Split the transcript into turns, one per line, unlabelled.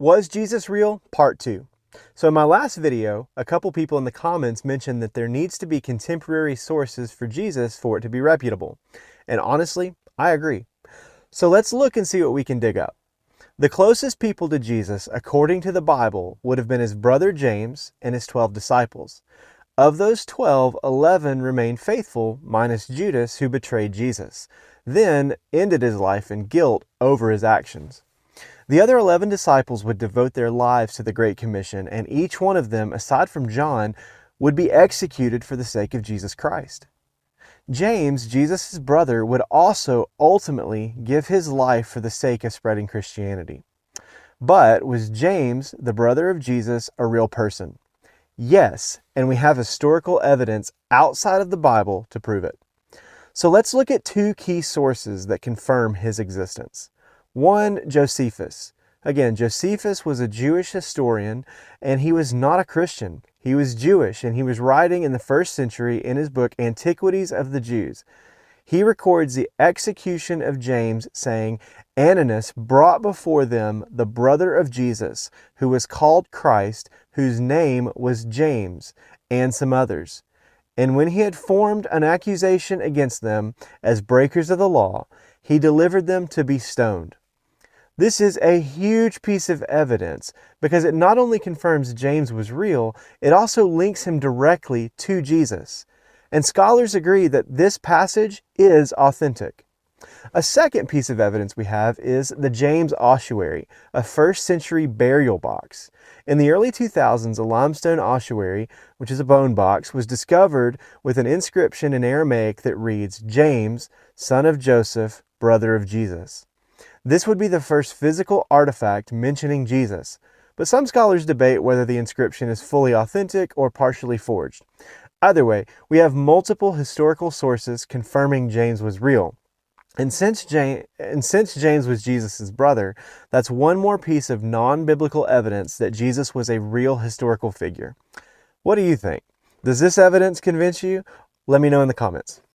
Was Jesus real? Part 2. So in my last video, a couple people in the comments mentioned that there needs to be contemporary sources for Jesus for it to be reputable. And honestly, I agree. So let's look and see what we can dig up. The closest people to Jesus, according to the Bible, would have been his brother James and his 12 disciples. Of those 12, 11 remained faithful, minus Judas, who betrayed Jesus, then ended his life in guilt over his actions. The other 11 disciples would devote their lives to the Great Commission, and each one of them, aside from John, would be executed for the sake of Jesus Christ. James, Jesus' brother, would also ultimately give his life for the sake of spreading Christianity. But was James, the brother of Jesus, a real person? Yes, and we have historical evidence outside of the Bible to prove it. So let's look at two key sources that confirm his existence. One, Josephus. Again, Josephus was a Jewish historian, and he was not a Christian. He was Jewish, and he was writing in the 1st century in his book, Antiquities of the Jews. He records the execution of James, saying, Ananus brought before them the brother of Jesus, who was called Christ, whose name was James, and some others. And when he had formed an accusation against them as breakers of the law, he delivered them to be stoned. This is a huge piece of evidence because it not only confirms James was real, it also links him directly to Jesus. And scholars agree that this passage is authentic. A second piece of evidence we have is the James Ossuary, a 1st century burial box. In the early 2000s, a limestone ossuary, which is a bone box, was discovered with an inscription in Aramaic that reads, James, son of Joseph, brother of Jesus. This would be the first physical artifact mentioning Jesus, but some scholars debate whether the inscription is fully authentic or partially forged. Either way, we have multiple historical sources confirming James was real. And since James was Jesus' brother, that's one more piece of non-biblical evidence that Jesus was a real historical figure. What do you think? Does this evidence convince you? Let me know in the comments.